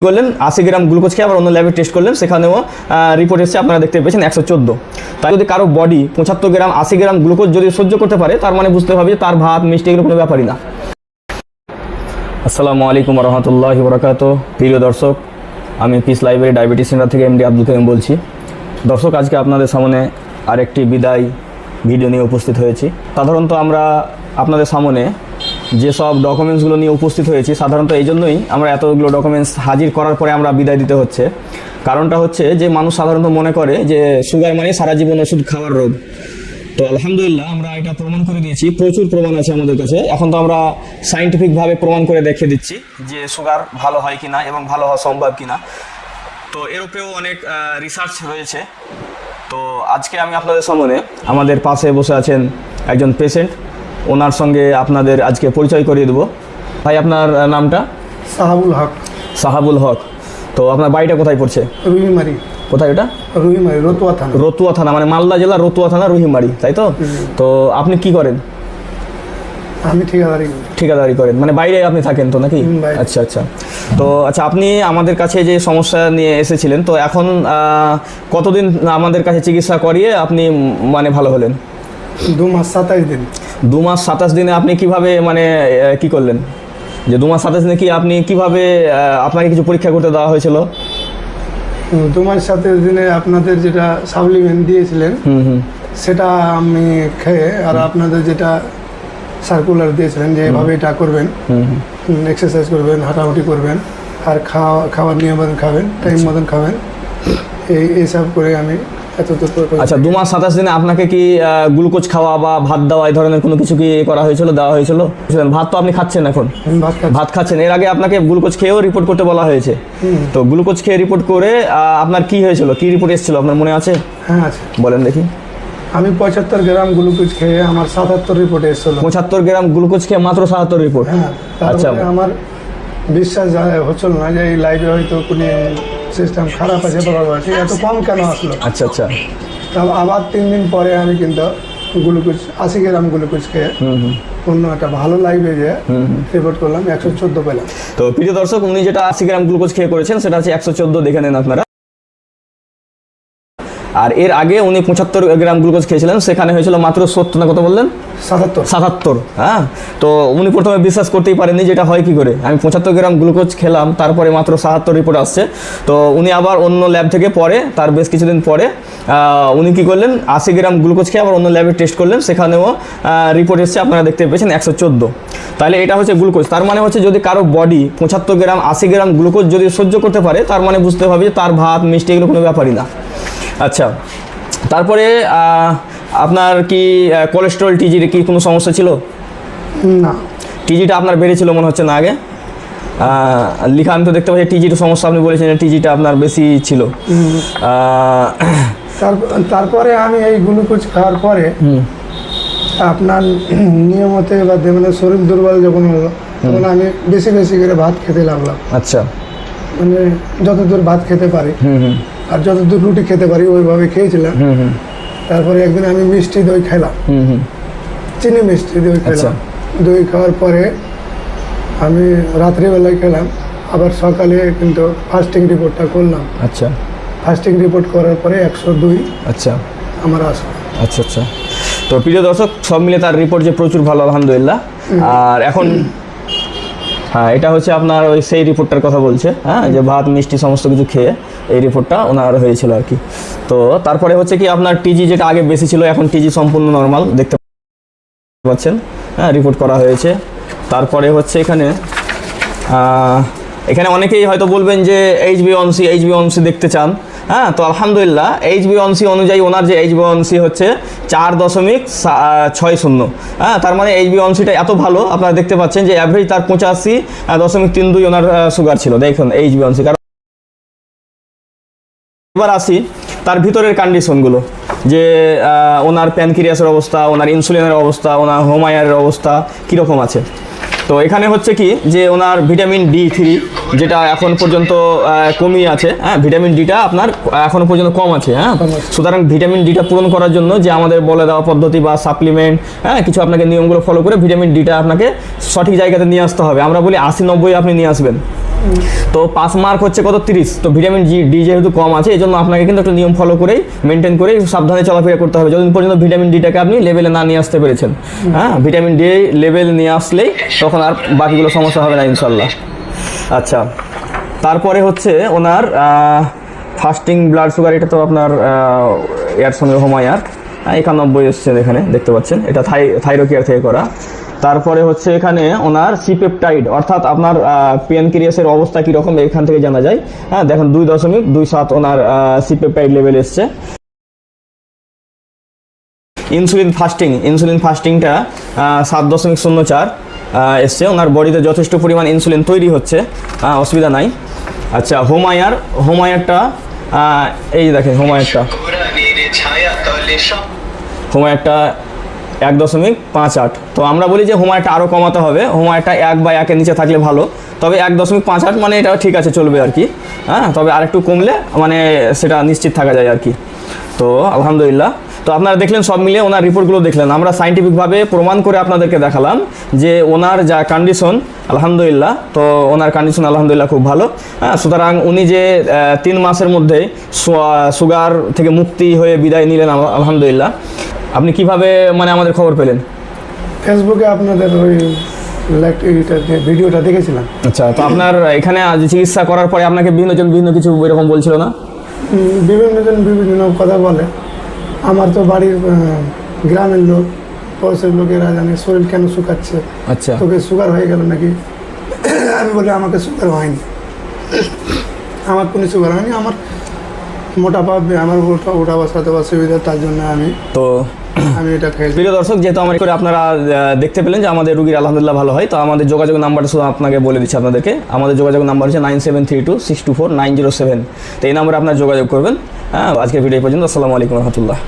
করলেন 80 গ্রাম গ্লুকোজ খেয়ে আবার অন্য ল্যাবে টেস্ট করলেন, সেখানেও রিপোর্ট এসেছে আপনারা দেখতে পেয়েছেন 114। তাই যদি কারো বডি 75 গ্রাম 80 গ্রাম গ্লুকোজ যদি সহ্য করতে পারে, তার মানে বুঝতে হবে যে তার ভাত মিষ্টি এগুলো কোনো ব্যাপারই না। আসসালামু আলাইকুম রহমতুল্লাহি বরকাতুহু। প্রিয় দর্শক, আমি পিস লাইব্রেরি ডায়াবেটিস সেন্টার থেকে এমডি আব্দুল কাইম বলছি। দর্শক, আজকে আপনাদের সামনে আরেকটি বিদায় ভিডিও নিয়ে উপস্থিত হয়েছি। সাধারণত আমরা আপনাদের সামনে যেসব ডকুমেন্টসগুলো নিয়ে উপস্থিত হয়েছি, সাধারণত এই জন্যই আমরা এতগুলো ডকুমেন্টস হাজির করার পরে আমরা বিদায় দিতে হচ্ছে। কারণটা হচ্ছে যে মানুষ সাধারণত মনে করে যে সুগার মানে সারা জীবন ওষুধ খাওয়ার রোগ। তো আলহামদুলিল্লাহ আমরা এটা প্রমাণ করে দিয়েছি, প্রচুর প্রমাণ আছে আমাদের কাছে। এখন তো আমরা সায়েন্টিফিকভাবে প্রমাণ করে দেখিয়ে দিচ্ছি যে সুগার ভালো হয় কিনা এবং ভালো হওয়া সম্ভব কিনা। তো এর উপরেও অনেক রিসার্চ রয়েছে। তো আজকে আমি আপনাদের সামনে, আমাদের পাশে বসে আছেন একজন পেশেন্ট, ওনার সঙ্গে আপনাদের আজকে পরিচয় করিয়ে দেবো। ভাই, আপনার নামটা? সাহাবুল হক। সাহাবুল হক। তো আপনার বাড়িটা কোথায় পড়ছে? রুহিমারি। কোথায় ওটা? রুহিমারি, রতুয়া থানা। রতুয়া থানা মানে মালদা জেলা রতুয়া থানা, রুহিমারি, তাই তো? তো আপনি কি করেন? আমি ঠিকাদারি করেন, মানে বাইরে আপনি থাকেন তো নাকি? আচ্ছা আচ্ছা। তো আচ্ছা, আপনি আমাদের কাছে যে সমস্যা নিয়ে এসেছিলেন, তো এখন কতদিন আমাদের কাছে চিকিৎসা করিয়ে আপনি মানে ভালো হলেন? 2 মাস 27 দিন। 2 মাস 27 দিনে আপনি কিভাবে মানে কি করলেন? যে 2 মাস 27 দিনে কি আপনি কিভাবে, আপনাকে কিছু পরীক্ষা করতে দেওয়া হয়েছিল? 2 মাস 27 দিনে আপনাদের যেটা সাপ্লিমেন্ট দিয়েছিলেন সেটা আমি খেয়ে, আর আপনাদের যেটা সার্কুলার দিয়েছিলেন যে এভাবে এটা করবেন, এক্সারসাইজ করবেন, হাঁটাহুটি করবেন, আর খাওয়ার নিয়ম মতন খাবেন, টাইম মতন খাবেন, এইসব করে আমি আচ্ছা, 2 মাস 27 দিনে আপনাকে কি গ্লুকোজ খাওয়া বা ভাত দেওয়া এই ধরনের কোনো কিছু কি করা হয়েছিল, দেওয়া হয়েছিল? ভাত তো আপনি খাচ্ছেন এখন, ভাত খাচ্ছেন। এর আগে আপনাকে গ্লুকোজ খেয়েও রিপোর্ট করতে বলা হয়েছে। তো গ্লুকোজ খেয়ে রিপোর্ট করে আপনার কি হয়েছিল, কি রিপোর্ট এসেছিল আপনার মনে আছে? হ্যাঁ আছে। বলেন দেখি। আমি 75 গ্রাম গ্লুকোজ খেয়ে আমার 77 রিপোর্ট এসেছিল। 75 গ্রাম গ্লুকোজ খেয়ে মাত্র 77 রিপোর্ট? হ্যাঁ। আচ্ছা, আমার বিশ্বাস হচ্ছিল না যে এই লাইভে হয়তো কোনো সিস্টেম খারাপ আছে, বাবা আছে, এত কম কেন আসলো। আচ্ছা আচ্ছা। তাও আবার 3 দিন পরে আমি কিন্তু গ্লুকোজ 80 গ্রাম গ্লুকোজ খেয়ে অন্য একটা ভালো লাইভে যে রিপোর্ট করলাম, 114 পেলাম। তো প্রিয় দর্শক, উনি যেটা 80 গ্রাম গ্লুকোজ খেয়ে করেছেন সেটা হচ্ছে 114, দেখে নেন আপনারা। আর এর আগে উনি 75 গ্রাম গ্লুকোজ খেয়েছিলেন, সেখানে হয়েছিল মাত্র 70 না কত বললেন? 77। হ্যাঁ। তো উনি প্রথমে বিশ্বাস করতেই পারেননি যেটা হয় কি করে, আমি 75 গ্রাম গ্লুকোজ খেলাম, তারপরে মাত্র 77 রিপোর্ট আসছে। তো উনি আবার অন্য ল্যাব থেকে পরে, তার বেশ কিছুদিন পরে উনি কি করলেন, 80 গ্রাম গ্লুকোজ খেয়ে আবার অন্য ল্যাবে টেস্ট করলেন, সেখানেও রিপোর্ট এসেছে আপনারা দেখতে পেয়েছেন 114। তাহলে এটা হচ্ছে গ্লুকোজ। তার মানে হচ্ছে যদি কারো বডি 75 গ্রাম 80 গ্রাম গ্লুকোজ যদি সহ্য করতে পারে, তার মানে বুঝতে হবে যে তার ভাত মিষ্টি এগুলো কোনো ব্যাপারই না। আচ্ছা, তারপরে আপনার কি কোলেস্টেরল, টিজির কি কোনো সমস্যা ছিল? না, টিজিটা আপনার বেড়েছিল মনে হচ্ছে না আগে? লিখা আমি তো দেখতে পাচ্ছি টিজির সমস্যা, আপনি বলেছেন টিজিটা আপনার বেশি ছিল। তারপরে আমি এই গ্লুকোজ খাওয়ার পরে আপনার নিয়মতে বা মানে শরীর দুর্বল যখন হলো, তখন আমি বেশি বেশি করে ভাত খেতে লাগলাম। আচ্ছা, মানে যতদূর ভাত খেতে পারি আর যতদূর রুটি খেতে পারি ওইভাবে খেয়েছিলাম। তারপরে একদিন আমি মিষ্টি দই খেলাম, চিনি মিষ্টি দই খেলাম। দই খাওয়ার পরে আমি রাত্রিবেলায় খেলাম, আবার সকালে কিন্তু ফাস্টিং রিপোর্টটা করলাম। আচ্ছা, ফাস্টিং রিপোর্ট করার পরে 102 আচ্ছা আমার আসলো। আচ্ছা আচ্ছা। তো প্রিয় দর্শক, সব মিলে তার রিপোর্ট যে প্রচুর ভালো, আলহামদুলিল্লাহ। আর এখন হ্যাঁ, এটা হচ্ছে আপনার ওই সেই রিপোর্টটার কথা বলছে, হ্যাঁ, যে ভাত মিষ্টি সমস্ত কিছু খেয়ে এই রিপোর্টটা ওনার হয়েছিল আর কি। তো তারপরে হচ্ছে কি আপনার টিজি যেটা আগে বেশি ছিল, এখন টিজি সম্পূর্ণ নর্মাল দেখতে পাচ্ছেন। হ্যাঁ, রিপোর্ট করা হয়েছে। তারপরে হচ্ছে এখানে অনেকেই হয়তো বলবেন যে HbA1c দেখতে চান। হ্যাঁ, তো আলহামদুলিল্লাহ HbA1c অনুযায়ী ওনার যে HbA1c হচ্ছে 4.60। হ্যাঁ, তার মানে HbA1cটা এত ভালো, আপনারা দেখতে পাচ্ছেন যে অ্যাভারেজ তার 85.32 ওনার সুগার ছিল। দেখুন HbA1c। কারণ এবার আসি তার ভিতরের কন্ডিশনগুলো, যে ওনার প্যানক্রিয়াসের অবস্থা, ওনার ইনসুলিনের অবস্থা, ওনার হোমায়ারের অবস্থা কীরকম আছে। তো এখানে হচ্ছে কি যে ওনার ভিটামিন D3 যেটা এখন পর্যন্ত কমই আছে। হ্যাঁ, ভিটামিন ডিটা আপনার এখনও পর্যন্ত কম আছে। হ্যাঁ, সুতরাং ভিটামিন ডিটা পূরণ করার জন্য যে আমাদের বলে দেওয়া পদ্ধতি বা সাপ্লিমেন্ট, হ্যাঁ, কিছু আপনাকে নিয়মগুলো ফলো করে ভিটামিন ডিটা আপনাকে সঠিক জায়গাতে নিয়ে আসতে হবে। আমরা বলি 80-90 আপনি নিয়ে আসবেন। তো 5 মার্ক হচ্ছে কত 30। তো ভিটামিন ডি যেহেতু কম আছে, এই জন্য আপনাকে কিন্তু একটু নিয়ম ফলো করেই মেনটেন করেই সাবধানে চলাফেরা করতে হবে, যতদিন পর্যন্ত ভিটামিন ডিটাকে আপনি লেভেলে না নিয়ে আসতে পেরেছেন। হ্যাঁ, ভিটামিন ডি লেভেল নিয়ে আসলেই তখন আর বাকিগুলো সমস্যা হবে না ইনশাল্লাহ। আচ্ছা, তারপরে হচ্ছে ওনার ফাস্টিং ব্লাড সুগার, এটা তো আপনার এর সঙ্গে হোমায়ার 91 এসছে, এখানে দেখতে পাচ্ছেন, এটা থাইরোকেয়ার থেকে করা। তারপরে হচ্ছে এখানে ওনার সিপেপটাইড, অর্থাৎ আপনার প্যানক্রিয়াসের অবস্থা কীরকম এখান থেকে জানা যায়। হ্যাঁ, দেখেন 2.27 ওনার সিপেপটাইড লেভেল এসছে। ইনসুলিন ফাস্টিংটা 7.04 এসছে। ওনার বডিতে যথেষ্ট পরিমাণ ইনসুলিন তৈরি হচ্ছে, অসুবিধা নাই। আচ্ছা, হোমায়ারটা এই যে দেখেন, হোমায়ারটা 1.58। তো আমরা বলি যে হোমায়ারটা আরও কমাতে হবে, হোমায়ারটা 1 বা 1-এর নিচে থাকলে ভালো, তবে 1.58 মানে এটা ঠিক আছে, চলবে আর কি। হ্যাঁ, তবে আরেকটু কমলে মানে সেটা নিশ্চিত থাকা যায় আর কি। তো আলহামদুলিল্লাহ, তো আপনারা দেখলেন সব মিলিয়ে ওনার রিপোর্টগুলো দেখলেন, আমরা সাইন্টিফিকভাবে প্রমাণ করে আপনাদেরকে দেখালাম যে ওনার যা কন্ডিশন আলহামদুলিল্লাহ, তো ওনার কন্ডিশন আলহামদুলিল্লাহ খুব ভালো। হ্যাঁ, সুতরাং উনি যে 3 মাসের মধ্যে সুগার থেকে মুক্তি হয়ে বিদায় নিলেন আলহামদুলিল্লাহ। আপনি কিভাবে মানে আমাদের খবর পেলেন? ফেসবুকে আপনাদের ওই ভিডিওটা দেখেছিলাম। আচ্ছা, তো আপনার এখানে চিকিৎসা করার পরে আপনাকে বিভিন্ন কিছু এরকম বলছিল না? বিভিন্ন কথা বলে। আমার তো বাড়ির গ্রামের লোক, পয়সার লোকেরা জানে শরীর কেন শুকাচ্ছে, আচ্ছা, তোকে সুগার হয়ে গেল নাকি? আমি বলি আমাকে সুগার হয়নি, আমার কোনো সুগার হয়নি, আমার মোটাপা, আমার ওঠা বসাতে অসুবিধা, তার জন্য আমি এটা খেয়েছি। প্রিয় দর্শক, যেহেতু আমার করে আপনারা দেখতে পেলেন যে আমাদের রুগীর আলহামদুলিল্লাহ ভালো হয়, তো আমাদের যোগাযোগ নাম্বারটা শুধু আপনাকে বলে দিচ্ছি আপনাদেরকে। আমাদের যোগাযোগ নাম্বার হচ্ছে 9732624907। তো এই নাম্বারে আপনারা যোগাযোগ করবেন। হ্যাঁ, আজকের ভিডিও পর্যন্ত। আসসালামু আলাইকুম রহমতুল্লাহ।